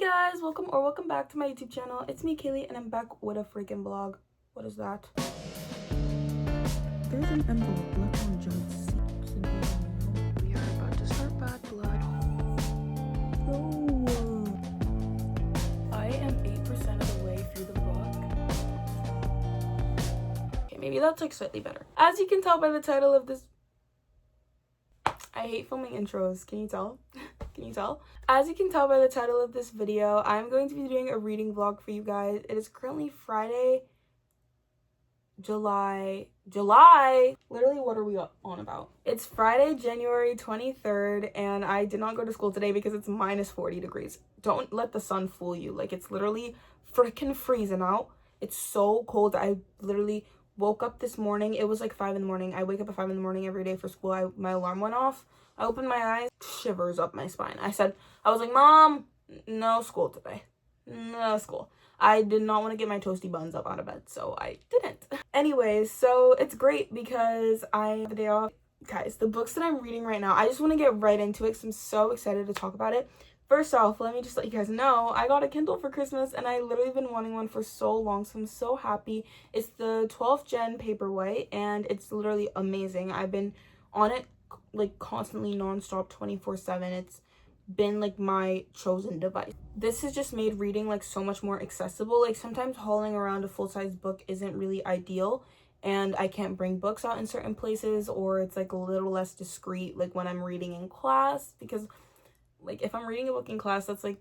Guys, welcome back to my YouTube channel. It's me, Kaylee, and I'm back with a freaking vlog. What is that? There's an envelope left on Judd's seat. We are about to start Bad Blood. No. I am 8% of the way through the book. Okay, maybe that's like slightly better. As you can tell by the title of this, I hate filming intros. Can you tell? Can you tell? As you can tell by the title of this video, I'm going to be doing a reading vlog for you guys. It is currently Friday, July. Literally, what are we on about? It's Friday, January 23rd, and I did not go to school today because it's minus 40 degrees. Don't let the sun fool you. Like, it's literally freaking freezing out. It's so cold. I literally woke up this morning. It was like 5 in the morning. I wake up at 5 in the morning every day for school. My alarm went off. I opened my eyes, shivers up my spine. I was like, Mom, no school today. No school. I did not want to get my toasty buns up out of bed, so I didn't. Anyways, so it's great because I have a day off. Guys, the books that I'm reading right now, I just want to get right into it because I'm so excited to talk about it. First off, let me just let you guys know, I got a Kindle for Christmas and I literally been wanting one for so long, so I'm so happy. It's the 12th gen paperwhite and it's literally amazing. I've been on it like constantly non-stop 24/7. It's been like my chosen device. This has just made reading like so much more accessible. Like sometimes hauling around a full-size book isn't really ideal and I can't bring books out in certain places, or it's like a little less discreet like when I'm reading in class, because like if I'm reading a book in class, that's like,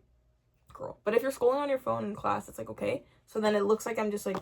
girl. But if you're scrolling on your phone in class, it's like, okay. So then it looks like I'm just like,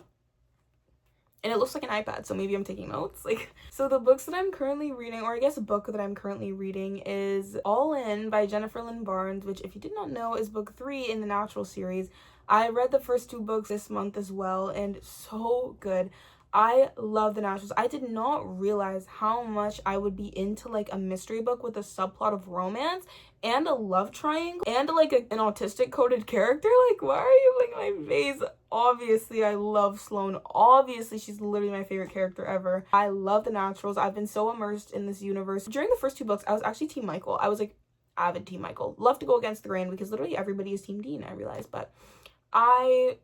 and it looks like an iPad, so maybe I'm taking notes. Like, so the books that I'm currently reading, or I guess a book that I'm currently reading, is All In by Jennifer Lynn Barnes, which, if you did not know, is book 3 in the Natural series. I read the first 2 books this month as well, and so good. I love the Naturals. I did not realize how much I would be into like a mystery book with a subplot of romance and a love triangle and like an autistic coded character. Like, why are you making my face? Obviously, I love Sloane. Obviously, she's literally my favorite character ever. I love the Naturals. I've been so immersed in this universe. During the first 2 books, I was actually Team Michael. I was like avid Team Michael. Love to go against the grain because literally everybody is Team Dean, I realized. But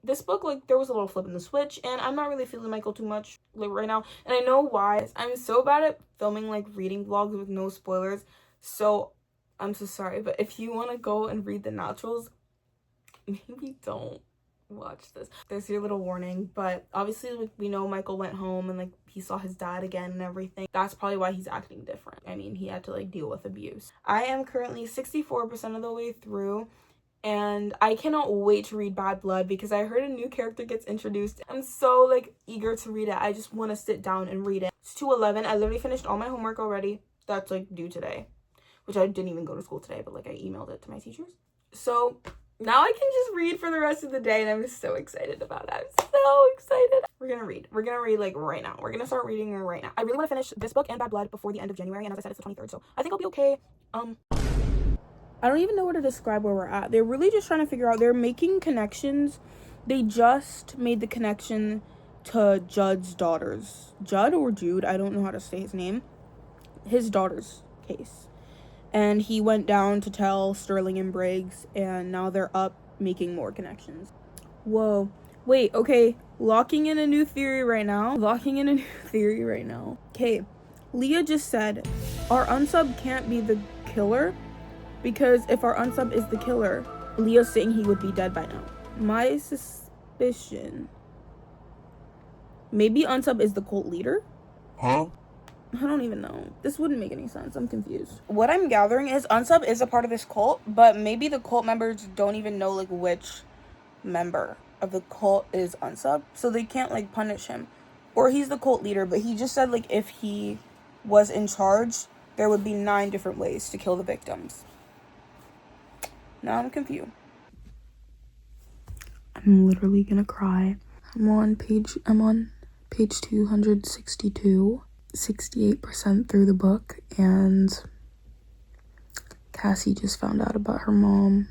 this book, like, there was a little flip in the switch, and I'm not really feeling Michael too much like right now, and I know why. I'm so bad at filming like reading vlogs with no spoilers, so I'm so sorry. But if you want to go and read the Naturals, maybe don't watch this. There's your little warning. But obviously, like, we know Michael went home and like he saw his dad again and everything. That's probably why he's acting different. I mean, he had to like deal with abuse. I am currently 64% of the way through, and I cannot wait to read Bad Blood because I heard a new character gets introduced. I'm so like eager to read it. I just want to sit down and read it. It's 2:11. I literally finished all my homework already. That's like due today, which I didn't even go to school today, but like I emailed it to my teachers. So now I can just read for the rest of the day, and I'm just so excited about it. I'm so excited. We're gonna read like right now. We're gonna start reading right now. I really want to finish this book and Bad Blood before the end of January, and as I said, it's the 23rd, so I think I'll be okay. I don't even know where to describe where we're at. They're really just trying to figure out, they're making connections. They just made the connection to Judd's daughter's, Judd or Jude, I don't know how to say his name, his daughter's case. And he went down to tell Sterling and Briggs, and now they're up making more connections. Whoa. Wait, okay. Locking in a new theory right now. Okay. Leah just said, our unsub can't be the killer, because if our unsub is the killer, Leah's saying he would be dead by now. My suspicion, maybe unsub is the cult leader? Huh? I don't even know. This wouldn't make any sense. I'm confused. What I'm gathering is unsub is a part of this cult, but maybe the cult members don't even know like which member of the cult is unsub, so they can't like punish him. Or he's the cult leader, but he just said like if he was in charge, there would be 9 different ways to kill the victims. Now I'm confused. I'm literally gonna cry. I'm on page 262, 68% through the book, and Cassie just found out about her mom,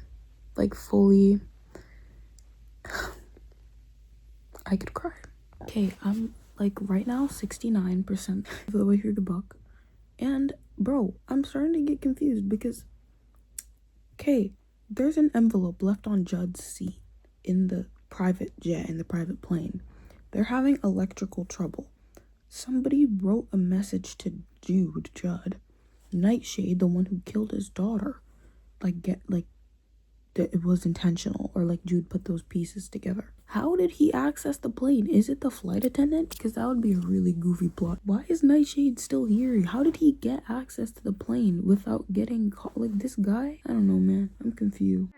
like fully. I could cry. Okay, I'm like right now 69% of the way through the book, and bro, I'm starting to get confused because, okay, There's an envelope left on Judd's seat in the private jet, in the private plane. They're having electrical trouble. Somebody wrote a message to Judd. Nightshade, the one who killed his daughter. That it was intentional, or like Jude put those pieces together. How did he access the plane? Is it the flight attendant? Because that would be a really goofy plot. Why is Nightshade still here? How did he get access to the plane without getting caught? Like, this guy? I don't know, man. I'm confused.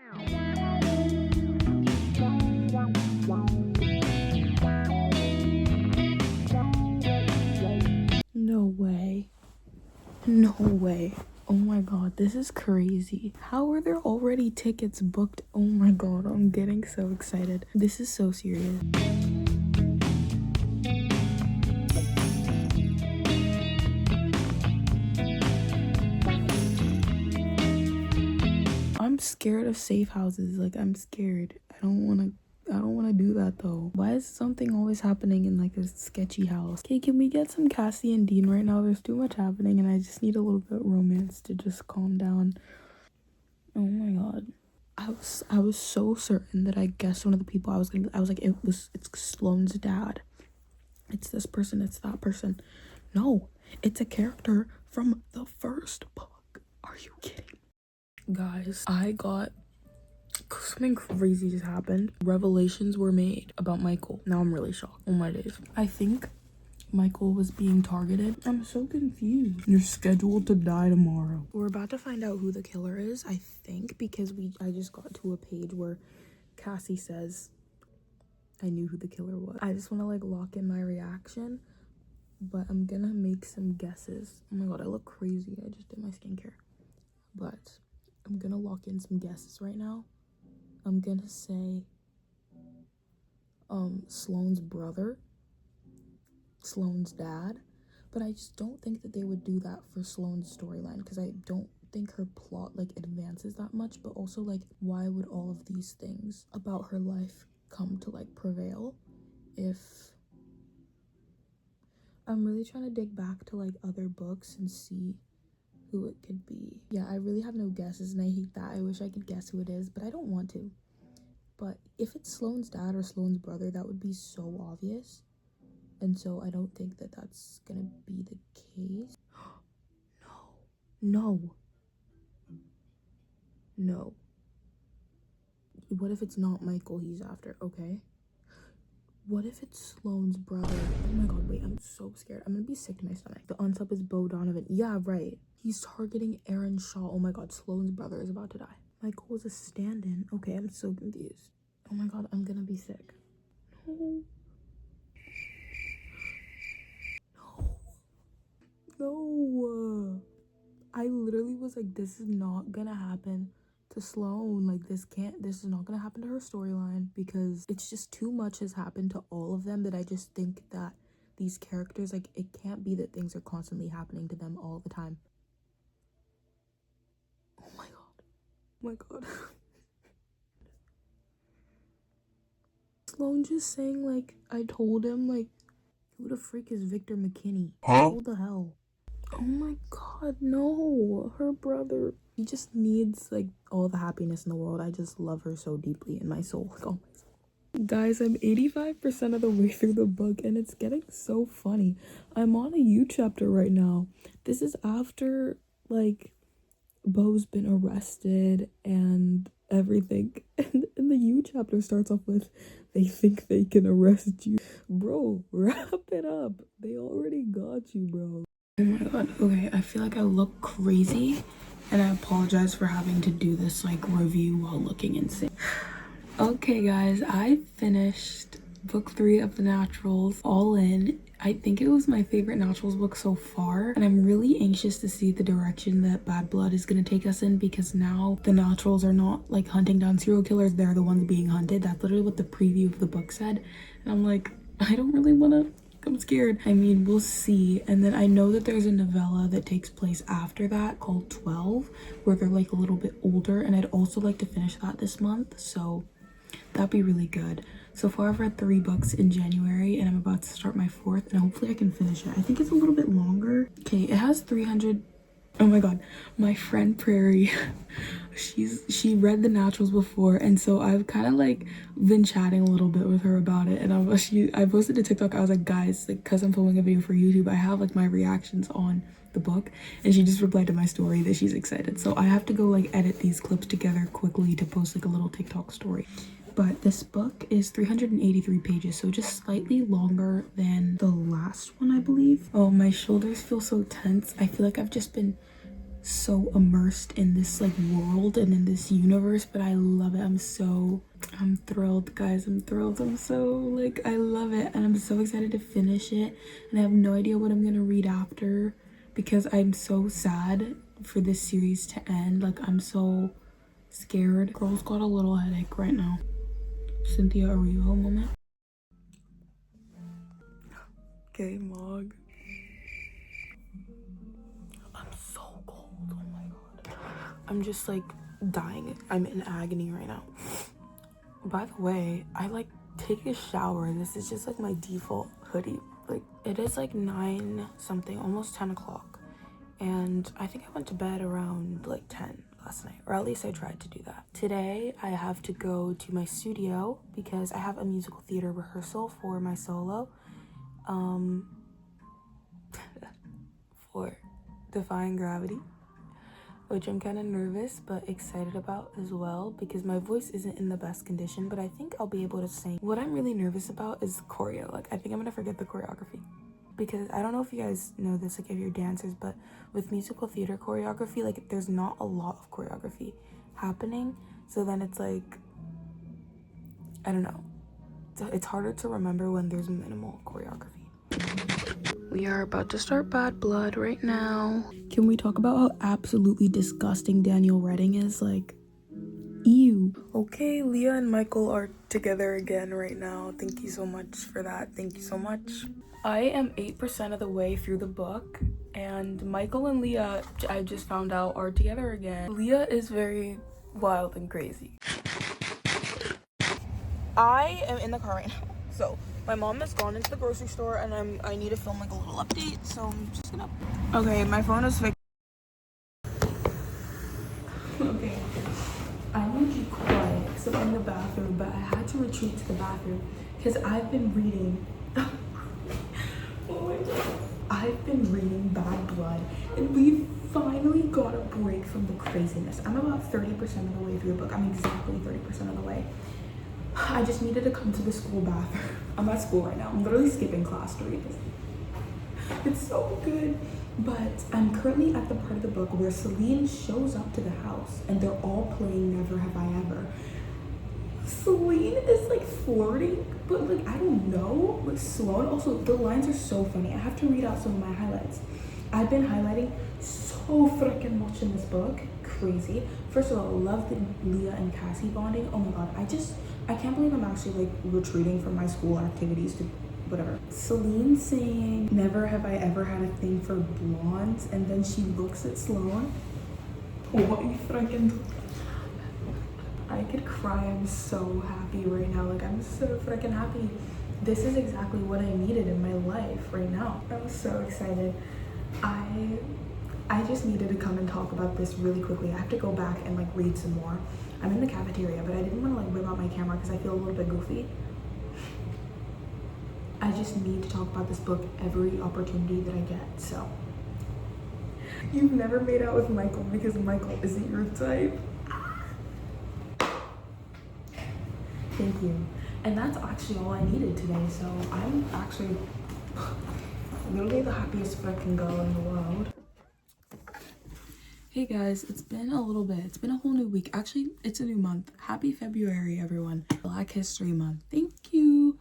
No way. No way. Oh my god, this is crazy. How are there already tickets booked? Oh my god, I'm getting so excited. This is so serious. I'm scared of safe houses. Like, I'm scared. I don't want to do that though. Why is something always happening in like a sketchy house? Okay, can we get some Cassie and Dean right now? There's too much happening and I just need a little bit of romance to just calm down. Oh my god. I was so certain that I guessed one of the people I was like, it's Sloane's dad. It's this person, it's that person. No, it's a character from the first book. Are you kidding? Guys, something crazy just happened. Revelations were made about Michael. Now I'm really shocked. Oh my days. I think Michael was being targeted. I'm so confused. You're scheduled to die tomorrow. We're about to find out who the killer is, I think, because I just got to a page where Cassie says I knew who the killer was. I just want to like lock in my reaction, but I'm gonna make some guesses. Oh my god, I look crazy. I just did my skincare. But I'm gonna lock in some guesses right now. I'm gonna say Sloane's brother, Sloane's dad, but I just don't think that they would do that for Sloane's storyline, because I don't think her plot like advances that much. But also, like, why would all of these things about her life come to like prevail if I'm really trying to dig back to like other books and see who it could be. Yeah, I really have no guesses and I hate that. I wish I could guess who it is, but I don't want to. But if it's Sloane's dad or Sloane's brother, that would be so obvious. And so I don't think that that's gonna be the case. No. What if it's not Michael he's after? Okay. What if it's Sloane's brother? Oh my god, wait, I'm so scared. I'm gonna be sick to my stomach. The unsub is Bo Donovan. Yeah, right. He's targeting Aaron Shaw. Oh my god, Sloane's brother is about to die. Michael was a stand-in. Okay, I'm so confused. Oh my god, I'm gonna be sick. No. I literally was like, this is not gonna happen to Sloane. Like, this is not gonna happen to her storyline, because it's just too much has happened to all of them that I just think that these characters, like, it can't be that things are constantly happening to them all the time. Oh my god. Oh my god. Sloane just saying, like, I told him, like, who the freak is Victor McKinney? Huh? Who the hell? Oh my god, no. Her brother. He just needs, like, all the happiness in the world. I just love her so deeply in my soul. Like, oh my soul. Guys, I'm 85% of the way through the book and it's getting so funny. I'm on a U chapter right now. This is after, like, Bo's been arrested and everything. And the U chapter starts off with, they think they can arrest you. Bro, wrap it up. They already got you, bro. Oh my god, okay, I feel like I look crazy and I apologize for having to do this like review while looking insane. Okay guys, I finished book 3 of the Naturals, all in. I think it was my favorite Naturals book so far, and I'm really anxious to see the direction that Bad Blood is going to take us in, because now the Naturals are not like hunting down serial killers, they're the ones being hunted. That's literally what the preview of the book said, and I'm like, I don't really want to. I'm scared. I mean, we'll see. And then I know that there's a novella that takes place after that called 12, where they're like a little bit older, and I'd also like to finish that this month, so that'd be really good. So far I've read 3 books in January and I'm about to start my 4th, and hopefully I can finish it. I think it's a little bit longer. Okay, it has 300 Oh my god, my friend Prairie, she read The Naturals before, and so I've kind of like been chatting a little bit with her about it. And I posted a TikTok. I was like, guys, like, cause I'm filming a video for YouTube, I have like my reactions on the book, and she just replied to my story that she's excited. So I have to go like edit these clips together quickly to post like a little TikTok story. But this book is 383 pages, so just slightly longer than the last one, I believe. Oh, my shoulders feel so tense. I feel like I've just been so immersed in this like world and in this universe, but I love it. I'm thrilled, guys. I'm thrilled. I'm so like, I love it, and I'm so excited to finish it. And I have no idea what I'm gonna read after because I'm so sad for this series to end. Like, I'm so scared. Girl's got a little headache right now. Cynthia, are you home, moment? Okay, Mog. I'm so cold. Oh my god. I'm just like dying. I'm in agony right now. By the way, I like take a shower. This is just like my default hoodie. Like, it is like 9 something, almost 10 o'clock. And I think I went to bed around like 10 last night, or at least I tried to do that. Today, I have to go to my studio because I have a musical theater rehearsal for my solo. For Defying Gravity, which I'm kind of nervous but excited about as well because my voice isn't in the best condition, but I think I'll be able to sing. What I'm really nervous about is choreo. Like, I think I'm gonna forget the choreography because I don't know if you guys know this, like, if you're dancers, but with musical theater choreography, like, there's not a lot of choreography happening, so then it's like, I don't know, it's harder to remember when there's minimal choreography. We are about to start Bad Blood right now. Can we talk about how absolutely disgusting Daniel Redding is? Like, ew. Okay, Leah and Michael are together again right now. Thank you so much for that. Thank you so much. I am 8% of the way through the book, and Michael and Leah, I just found out, are together again. Leah is very wild and crazy. I am in the car right now. So my mom has gone into the grocery store, and I need to film like a little update. So I'm just gonna. Okay, my phone is fixed. Okay, I want you quiet because I'm in the bathroom, but I had to retreat to the bathroom because I've been reading. Oh my god. I've been reading Bad Blood, and we finally got a break from the craziness. I'm about 30% of the way through the book. I'm exactly 30% of the way. I just needed to come to the school bathroom. I'm at school right now. I'm literally skipping class to read this. It's so good. But I'm currently at the part of the book where Celine shows up to the house and they're all playing Never Have I Ever. Celine is like flirting, but like, I don't know, with Sloane. Also, the lines are so funny. I have to read out some of my highlights. I've been highlighting so freaking much in this book. Crazy. First of all, I love the Leah and Cassie bonding. Oh my god, I can't believe I'm actually like retreating from my school activities to whatever. Celine saying, "Never have I ever had a thing for blondes," and then she looks at Sloane. What you freaking... I could cry. I'm so happy right now. Like, I'm so freaking happy. This is exactly what I needed in my life right now. I'm so excited. I just needed to come and talk about this really quickly. I have to go back and like read some more. I'm in the cafeteria, but I didn't want to like whip out my camera because I feel a little bit goofy. I just need to talk about this book every opportunity that I get. So, you've never made out with Michael because Michael isn't your type. Thank you. And that's actually all I needed today. So I'm actually literally the happiest freaking girl in the world. Hey guys, it's been a little bit. It's been a whole new week. Actually, it's a new month. Happy February, everyone. Black History Month. Thank you.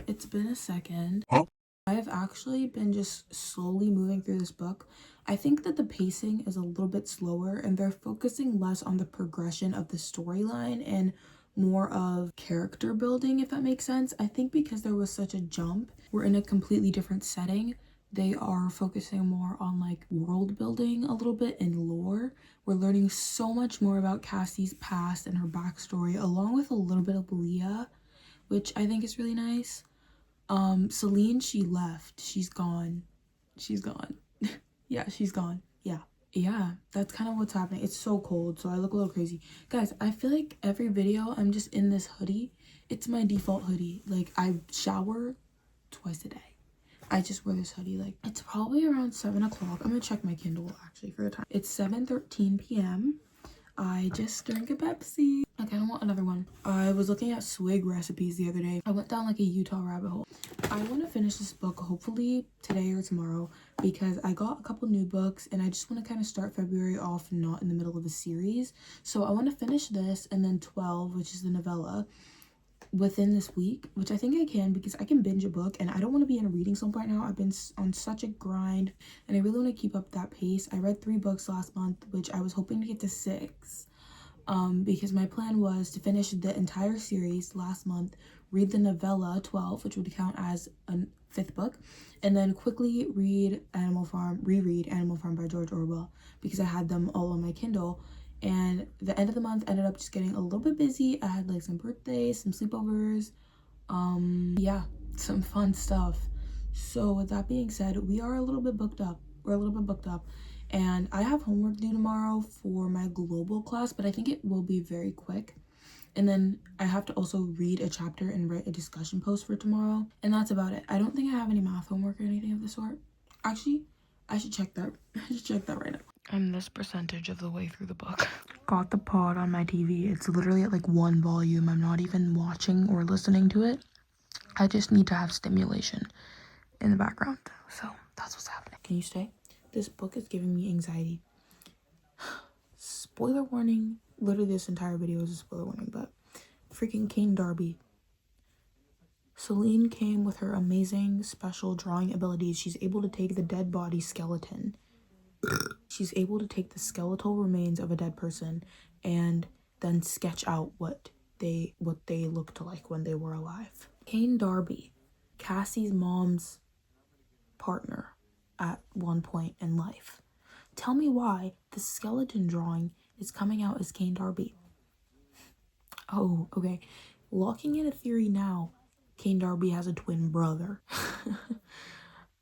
It's been a second. Huh? I have actually been just slowly moving through this book. I think that the pacing is a little bit slower and they're focusing less on the progression of the storyline and more of character building, if that makes sense. I think because there was such a jump, we're in a completely different setting. They are focusing more on like world building a little bit and lore. We're learning so much more about Cassie's past and her backstory, along with a little bit of Leah, which I think is really nice. Celine, she left. She's gone. Yeah, she's gone. yeah, that's kind of what's happening. It's so cold, so I look a little crazy. Guys, I feel like every video I'm just in this hoodie. It's my default hoodie. Like, I shower twice a day. I just wear this hoodie. Like, it's probably around 7 o'clock. I'm gonna check my Kindle actually for the time. It's 7:13 p.m. I just drank a Pepsi. I kind of want another one. I was looking at swig recipes the other day. I went down like a Utah rabbit hole. I want to finish this book hopefully today or tomorrow because I got a couple new books and I just want to kind of start February off not in the middle of a series. So I want to finish this and then 12, which is the novella, within this week, which I think I can because I can binge a book and I don't want to be in a reading slump right now. I've been on such a grind and I really want to keep up that pace. I read 3 books last month, which I was hoping to get to 6 because my plan was to finish the entire series last month, read the novella 12, which would count as a 5th book, and then quickly reread Animal Farm by George Orwell because I had them all on my Kindle. And the end of the month ended up just getting a little bit busy. I had like some birthdays, some sleepovers, yeah, some fun stuff. So with that being said, we are a little bit booked up. And I have homework due tomorrow for my global class, but I think it will be very quick. And then I have to also read a chapter and write a discussion post for tomorrow. And that's about it. I don't think I have any math homework or anything of the sort. Actually, I should check that. Right now. I'm this percentage of the way through the book. Got the pod on my TV. It's literally at like 1 volume. I'm not even watching or listening to it. I just need to have stimulation in the background. So that's what's happening. Can you stay? This book is giving me anxiety. Spoiler warning. Literally this entire video is a spoiler warning, but freaking Kane Darby. Celine came with her amazing special drawing abilities. She's able to take the dead body skeleton. She's able to take the skeletal remains of a dead person and then sketch out what they looked like when they were alive. Kane Darby, Cassie's mom's partner at one point in life. Tell me why the skeleton drawing is coming out as Kane Darby. Oh, okay. Locking in a theory now, Kane Darby has a twin brother.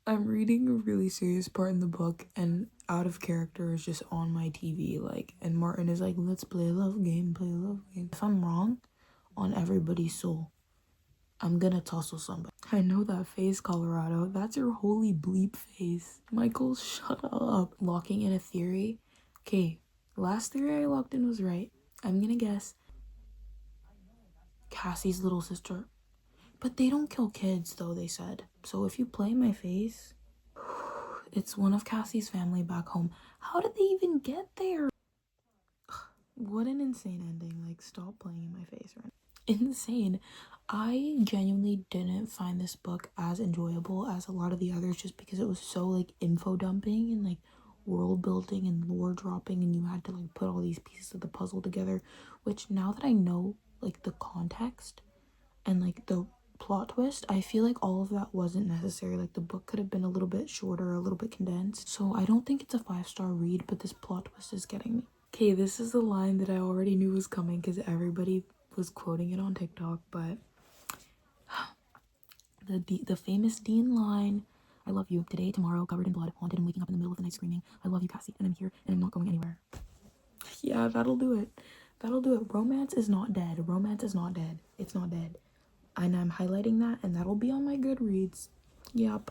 I'm reading a really serious part in the book and out of character is just on my TV, like, and Martin is like, let's play a love game. If I'm wrong on everybody's soul, I'm gonna tussle somebody. I know that face, Colorado. That's your holy bleep face. Michael, shut up. Locking in a theory. Okay, last theory I locked in was right. I'm gonna guess Cassie's little sister. But they don't kill kids, though, they said. So if you play my face, it's one of Cassie's family back home. How did they even get there? What an insane ending. Like, stop playing in my face right now. Insane. I genuinely didn't find this book as enjoyable as a lot of the others just because it was so, like, info dumping and, like, world building and lore dropping, and you had to, like, put all these pieces of the puzzle together, which now that I know, like, the context and, like, the plot twist, I feel like all of that wasn't necessary. Like, the book could have been a little bit shorter, a little bit condensed. So I don't think it's a 5-star read, but this plot twist is getting me. Okay, this is the line that I already knew was coming because everybody was quoting it on TikTok, but the famous Dean line, I love you, today, tomorrow, covered in blood, haunted and waking up in the middle of the night screaming, I love you, Cassie, and I'm here and I'm not going anywhere. Yeah, that'll do it. Romance is not dead. It's not dead. And I'm highlighting that, and that'll be on my Goodreads. Yep.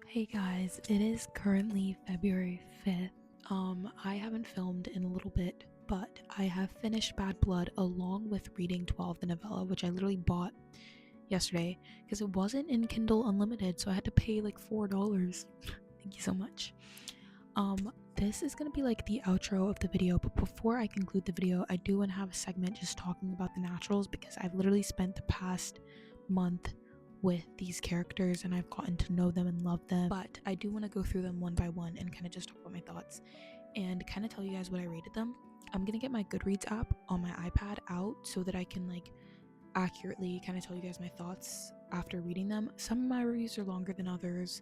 Hey guys, it is currently February 5th. I haven't filmed in a little bit, but I have finished Bad Blood along with reading 12 the novella, which I literally bought yesterday because it wasn't in Kindle Unlimited, so I had to pay like $4. Thank you so much. This is gonna be like the outro of the video, but before I conclude the video, I do want to have a segment just talking about the naturals because I've literally spent the past month with these characters and I've gotten to know them and love them, but I do want to go through them one by one and kind of just talk about my thoughts and kind of tell you guys what I rated them. I'm gonna get my Goodreads app on my iPad out so that I can like accurately kind of tell you guys my thoughts after reading them. Some of my reviews are longer than others,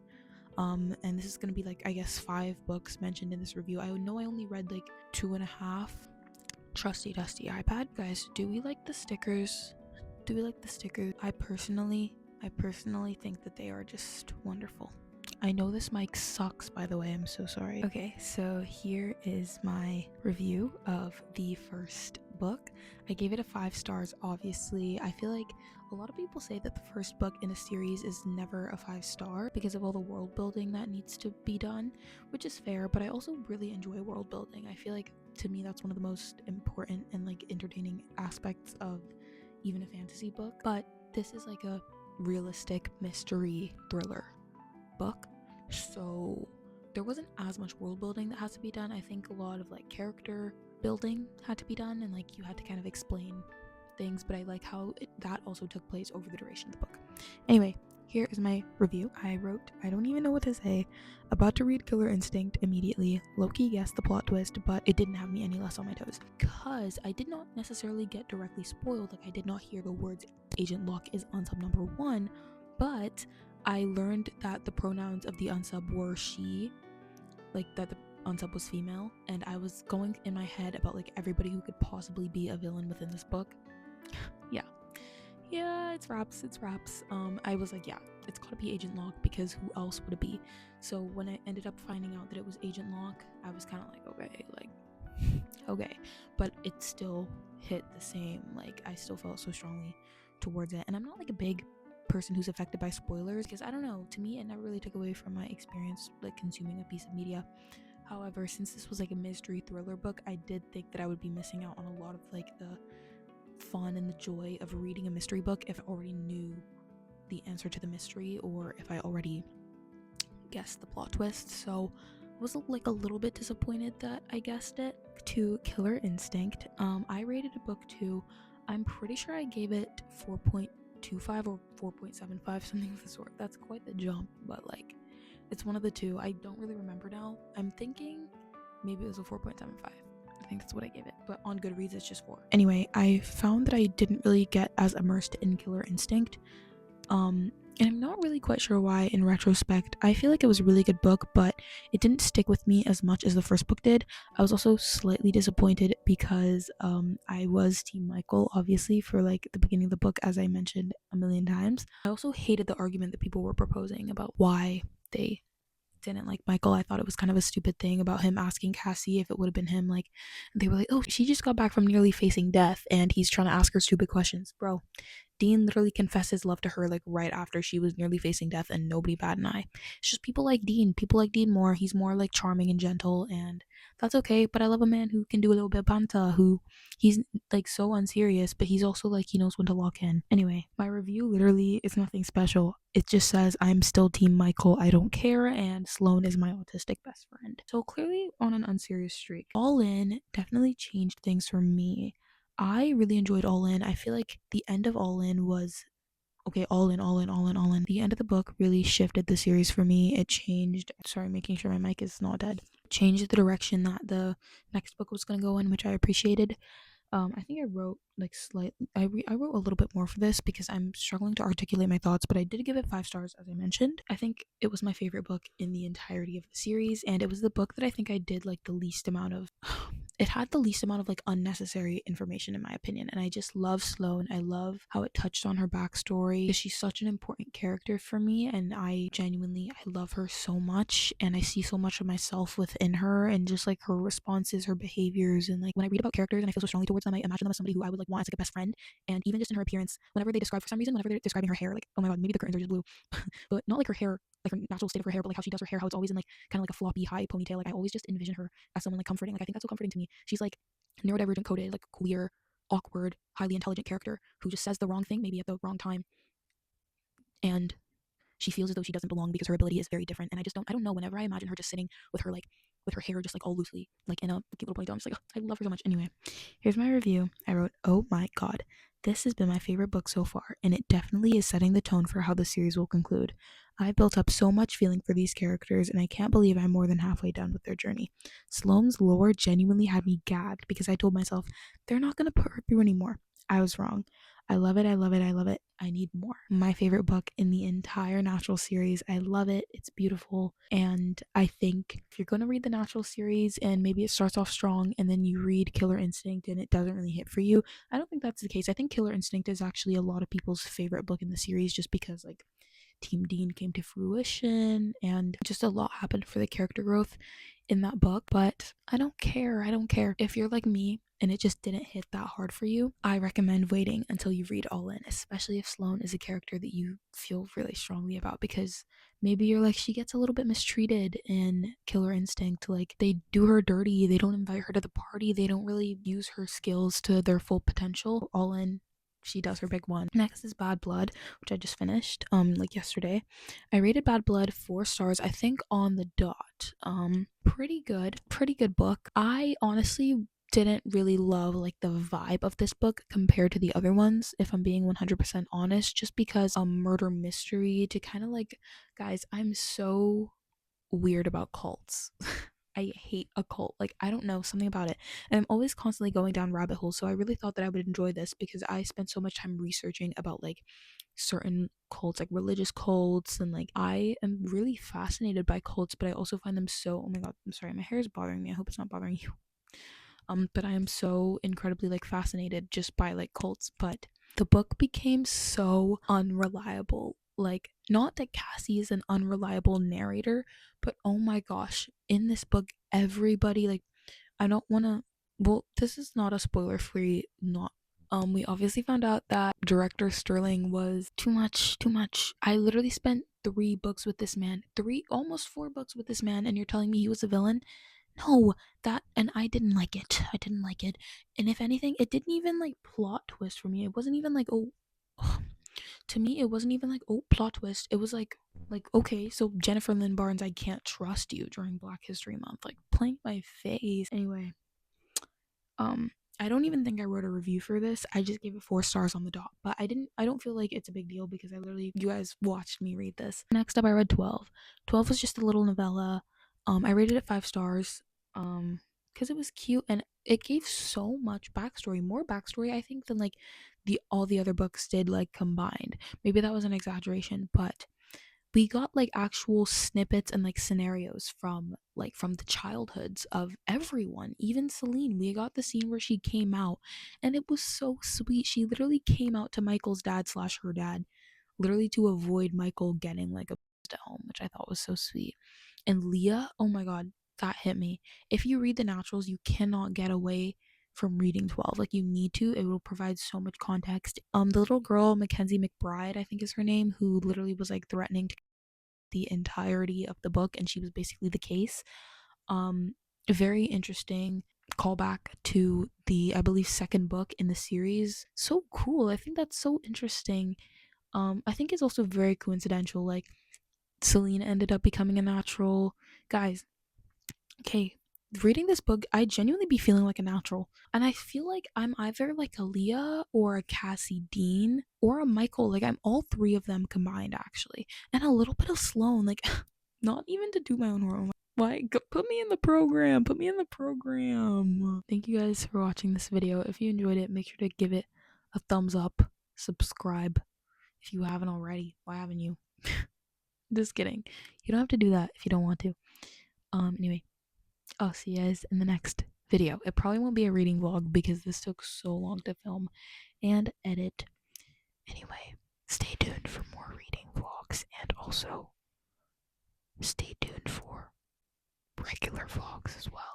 and this is gonna be like, I guess, 5 books mentioned in this review. I know I only read like 2.5. Trusty dusty iPad. Guys, do we like the stickers? I personally think that they are just wonderful. I know this mic sucks, by the way, I'm so sorry. Okay, so here is my review of the first book. I gave it a 5 stars, obviously. I feel like a lot of people say that the first book in a series is never a 5-star because of all the world building that needs to be done, which is fair, but I also really enjoy world building. I feel like, to me, that's one of the most important and like entertaining aspects of even a fantasy book. But this is like a realistic mystery thriller book, so there wasn't as much world building that has to be done. I think a lot of like character building had to be done, and like you had to kind of explain things, but I like how that also took place over the duration of the book. Anyway, here is my review. I wrote, I don't even know what to say. About to read Killer Instinct immediately. Low-key guessed the plot twist, but it didn't have me any less on my toes. Because I did not necessarily get directly spoiled, like I did not hear the words Agent Locke is unsub number 1, but I learned that the pronouns of the unsub were she, like that the unsub was female, and I was going in my head about like everybody who could possibly be a villain within this book. yeah, it's raps. I was like, yeah, it's gotta be Agent Locke, because who else would it be? So when I ended up finding out that it was Agent Locke, I was kind of like, okay, but it still hit the same. Like, I still felt so strongly towards it, and I'm not like a big person who's affected by spoilers, because I don't know, to me it never really took away from my experience like consuming a piece of media. However, since this was like a mystery thriller book, I did think that I would be missing out on a lot of like the fun and the joy of reading a mystery book if I already knew the answer to the mystery, or if I already guessed the plot twist. So I was like a little bit disappointed that I guessed it. To Killer Instinct, I rated a book to, I'm pretty sure I gave it 4.25 or 4.75, something of the sort. That's quite the jump, but like it's one of the two. I don't really remember now. I'm thinking maybe it was a 4.75. I think that's what I gave it, but on Goodreads it's just 4. Anyway, I found that I didn't really get as immersed in Killer Instinct, and I'm not really quite sure why in retrospect. I feel like it was a really good book, but it didn't stick with me as much as the first book did. I was also slightly disappointed because I was Team Michael, obviously, for like the beginning of the book, as I mentioned a million times. I also hated the argument that people were proposing about why they didn't like Michael. I thought it was kind of a stupid thing about him asking Cassie if it would have been him. Like, they were like, oh, she just got back from nearly facing death and he's trying to ask her stupid questions. Bro, Dean literally confessed his love to her like right after she was nearly facing death, and nobody bat an eye. It's just people like Dean. People like Dean more. He's more like charming and gentle, and that's okay. But I love a man who can do a little bit of banta, who he's like so unserious, but he's also like he knows when to lock in. Anyway, my review literally is nothing special. It just says I'm still Team Michael. I don't care, and Sloane is my autistic best friend. So clearly on an unserious streak. All In definitely changed things for me. I really enjoyed All In. I feel like the end of All In was okay. All In, All In, All In, All In. The end of the book really shifted the series for me. It changed. Sorry, making sure my mic is not dead. Changed the direction that the next book was going to go in, which I appreciated. I think I wrote like slightly. I wrote a little bit more for this because I'm struggling to articulate my thoughts, but I did give it 5 stars, as I mentioned. I think it was my favorite book in the entirety of the series, and it was the book that I think I did like the least amount of. It had the least amount of like unnecessary information in my opinion, and I just love Sloane. I love how it touched on her backstory because she's such an important character for me, and I love her so much, and I see so much of myself within her, and just like her responses, her behaviors, and like when I read about characters and I feel so strongly towards them, I imagine them as somebody who I would like want as like a best friend. And even just in her appearance, whenever they describe, for some reason, whenever they're describing her hair, like, oh my god, maybe the curtains are just blue, but not like her hair, like her natural state of her hair, but like how she does her hair, how it's always in like kind of like a floppy high ponytail. Like I always just envision her as someone like comforting. Like I think that's so comforting to me. She's like neurodivergent coded, like queer, awkward, highly intelligent character who just says the wrong thing maybe at the wrong time, and she feels as though she doesn't belong because her ability is very different. And I don't know, whenever I imagine her just sitting with her like with her hair just like all loosely like in a cute little ponytail, I'm just like, oh, I love her so much. Anyway, here's my review. I wrote, oh my god, this has been my favorite book so far, and it definitely is setting the tone for how the series will conclude. I've built up so much feeling for these characters, and I can't believe I'm more than halfway done with their journey. Sloane's lore genuinely had me gagged because I told myself, they're not going to put her through anymore. I was wrong. I love it, I love it, I love it. I need more. My favorite book in the entire Natural series. I love it. It's beautiful. And I think if you're going to read the Natural series and maybe it starts off strong and then you read Killer Instinct and it doesn't really hit for you, I don't think that's the case. I think Killer Instinct is actually a lot of people's favorite book in the series just because, like, Team Dean came to fruition, and just a lot happened for the character growth in that book. But I don't care. If you're like me and it just didn't hit that hard for you, I recommend waiting until you read all in, especially if Sloane is a character that you feel really strongly about, because maybe you're like, she gets a little bit mistreated in Killer Instinct. Like, they do her dirty, they don't invite her to the party, they don't really use her skills to their full potential. All in, she does her big one. Next is Bad Blood, which I just finished like yesterday. I rated Bad Blood 4 stars, I think, on the dot. Pretty good book. I honestly didn't really love like the vibe of this book compared to the other ones, if I'm being 100% honest, just because a murder mystery to kind of like, guys, I'm so weird about cults. I hate a cult. Like, I don't know, something about it. And I'm always constantly going down rabbit holes. So I really thought that I would enjoy this because I spent so much time researching about like certain cults, like religious cults, and like I am really fascinated by cults, but I also find them so, oh my god, I'm sorry, my hair is bothering me. I hope it's not bothering you. But I am so incredibly like fascinated just by like cults. But the book became so unreliable. Like, not that Cassie is an unreliable narrator, but oh my gosh, in this book, everybody, like, I don't want to, well, this is not a spoiler free, not, we obviously found out that director Sterling was too much. I literally spent 3 books with this man, almost 4 books with this man, and you're telling me he was a villain? No, that, and I didn't like it. And if anything, it didn't even like plot twist for me. It wasn't even like, oh, to me, it wasn't even like, oh, plot twist. It was like, okay, so Jennifer Lynn Barnes, I can't trust you during Black History Month. Like, playing my face. Anyway, I don't even think I wrote a review for this. I just gave it 4 stars on the dot. But I don't feel like it's a big deal because you guys watched me read this. Next up, I read 12. 12 was just a little novella. I rated it 5 stars. Because it was cute and it gave so much backstory, more backstory, I think, than like all the other books did like combined. Maybe that was an exaggeration, but we got like actual snippets and like scenarios from the childhoods of everyone, even Celine. We got the scene where she came out and it was so sweet. She literally came out to Michael's dad slash her dad, literally to avoid Michael getting like a at home, which I thought was so sweet. And Leah, oh my god, that hit me. If you read the naturals, you cannot get away from reading 12. Like, you need to. It will provide so much context. The little girl, Mackenzie McBride, I think is her name, who literally was like threatening to the entirety of the book, and she was basically the case. Very interesting callback to the, I believe, second book in the series. So cool. I think that's so interesting. I think it's also very coincidental. Like, Celine ended up becoming a natural. Guys, okay, reading this book, I genuinely be feeling like a natural. And I feel like I'm either like a Leah or a Cassie Dean or a Michael. Like, I'm all 3 of them combined, actually. And a little bit of Sloane. Like, not even to do my own horror. Why? Put me in the program. Thank you guys for watching this video. If you enjoyed it, make sure to give it a thumbs up. Subscribe if you haven't already. Why haven't you? Just kidding. You don't have to do that if you don't want to. Anyway, I'll see you guys in the next video. It probably won't be a reading vlog because this took so long to film and edit. Anyway, stay tuned for more reading vlogs, and also stay tuned for regular vlogs as well.